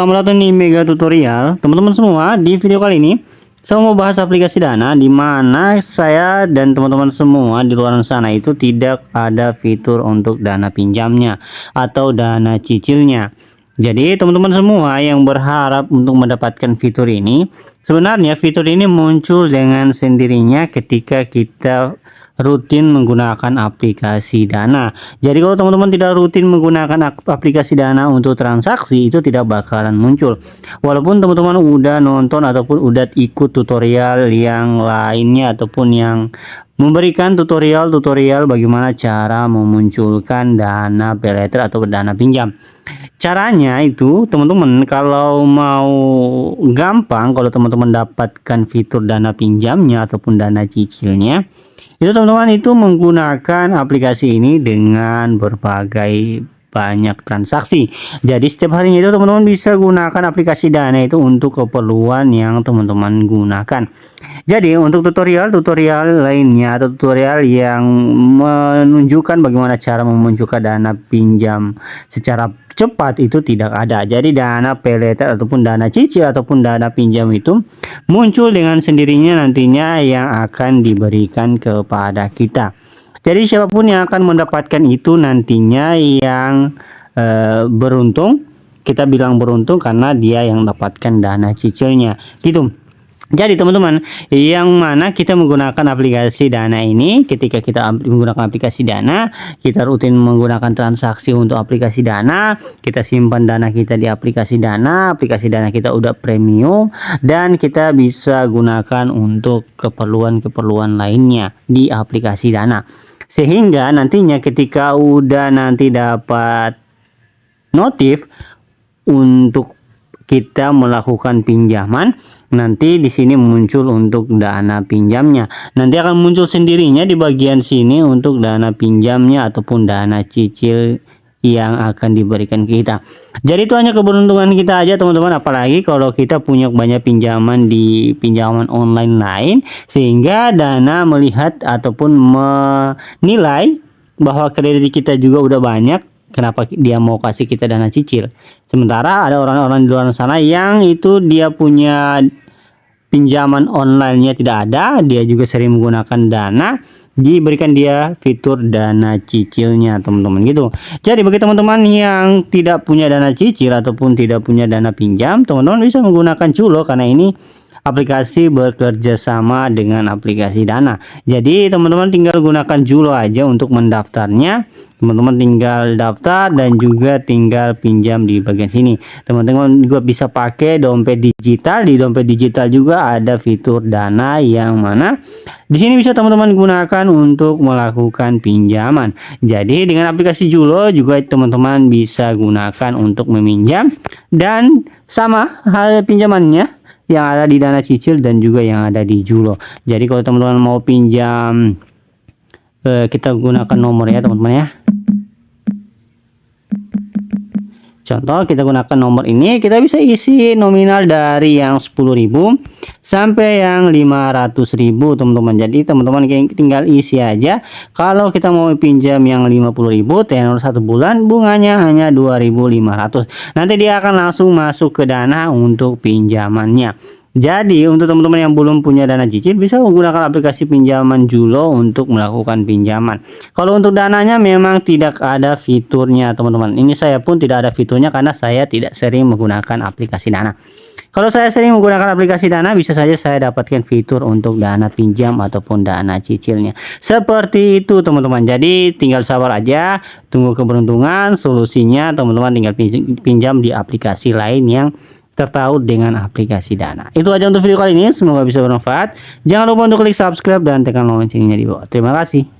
Selamat datang di Mega Tutorial, teman-teman semua. Di video kali ini saya mau bahas aplikasi Dana, di mana saya dan teman-teman semua di luar sana itu tidak ada fitur untuk dana pinjamnya atau dana cicilnya. Jadi teman-teman semua yang berharap untuk mendapatkan fitur ini, sebenarnya fitur ini muncul dengan sendirinya ketika kita rutin menggunakan aplikasi Dana. Jadi kalau teman-teman tidak rutin menggunakan aplikasi Dana untuk transaksi, itu tidak bakalan muncul. Walaupun teman-teman udah nonton ataupun udah ikut tutorial yang lainnya ataupun yang memberikan tutorial bagaimana cara memunculkan dana paylater atau dana pinjam. Caranya itu teman-teman, kalau mau gampang, kalau teman-teman dapatkan fitur dana pinjamnya ataupun dana cicilnya, itu teman-teman itu menggunakan aplikasi ini dengan berbagai banyak transaksi. Jadi setiap harinya itu teman-teman bisa gunakan aplikasi Dana itu untuk keperluan yang teman-teman gunakan. Jadi untuk tutorial lainnya atau tutorial yang menunjukkan bagaimana cara memunculkan dana pinjam secara cepat itu tidak ada. Jadi dana paylater ataupun dana cicil ataupun dana pinjam itu muncul dengan sendirinya nantinya yang akan diberikan kepada kita. Jadi siapapun yang akan mendapatkan itu nantinya yang beruntung, kita bilang beruntung karena dia yang mendapatkan dana cicilnya gitu. Jadi teman-teman, yang mana kita menggunakan aplikasi Dana ini, ketika kita menggunakan aplikasi Dana, kita rutin menggunakan transaksi untuk aplikasi Dana, kita simpan dana kita di aplikasi Dana kita udah premium, dan kita bisa gunakan untuk keperluan lainnya di aplikasi Dana. Sehingga nantinya ketika udah nanti dapat notif untuk kita melakukan pinjaman, nanti di sini muncul untuk dana pinjamnya. Nanti akan muncul sendirinya di bagian sini untuk dana pinjamnya ataupun dana cicil yang akan diberikan kita. Jadi itu hanya keberuntungan kita aja teman-teman, apalagi kalau kita punya banyak pinjaman di pinjaman online lain, sehingga Dana melihat ataupun menilai bahwa kredit kita juga udah banyak, kenapa dia mau kasih kita dana cicil. Sementara ada orang-orang di luar sana yang itu dia punya pinjaman online-nya tidak ada, dia juga sering menggunakan Dana, diberikan dia fitur dana cicilnya teman-teman gitu. Jadi bagi teman-teman yang tidak punya dana cicil ataupun tidak punya dana pinjam, teman-teman bisa menggunakan Culo karena ini aplikasi bekerja sama dengan aplikasi Dana. Jadi teman-teman tinggal gunakan Julo aja untuk mendaftarnya. Teman-teman tinggal daftar dan juga tinggal pinjam di bagian sini. Teman-teman juga bisa pakai dompet digital. Di dompet digital juga ada fitur Dana yang mana di sini bisa teman-teman gunakan untuk melakukan pinjaman. Jadi dengan aplikasi Julo juga teman-teman bisa gunakan untuk meminjam, dan sama hal pinjamannya yang ada di dana cicil dan juga yang ada di Julo. Jadi kalau teman-teman mau pinjam, kita gunakan nomor ya teman-teman ya. Contoh kita gunakan nomor ini, kita bisa isi nominal dari yang 10.000 sampai yang 500.000 teman-teman. Jadi teman-teman tinggal isi aja. Kalau kita mau pinjam yang 50.000 tenor 1 bulan, bunganya hanya 2.500. Nanti dia akan langsung masuk ke Dana untuk pinjamannya. Jadi untuk teman-teman yang belum punya dana cicil bisa menggunakan aplikasi pinjaman Julo untuk melakukan pinjaman. Kalau untuk dananya memang tidak ada fiturnya teman-teman. Ini saya pun tidak ada fiturnya karena saya tidak sering menggunakan aplikasi Dana. Kalau saya sering menggunakan aplikasi Dana, bisa saja saya dapatkan fitur untuk dana pinjam ataupun dana cicilnya. Seperti itu teman-teman. Jadi tinggal sabar aja, tunggu keberuntungan, solusinya teman-teman tinggal pinjam di aplikasi lain yang tertaut dengan aplikasi Dana. Itu aja untuk video kali ini, semoga bisa bermanfaat. Jangan lupa untuk klik subscribe dan tekan loncengnya di bawah. Terima kasih.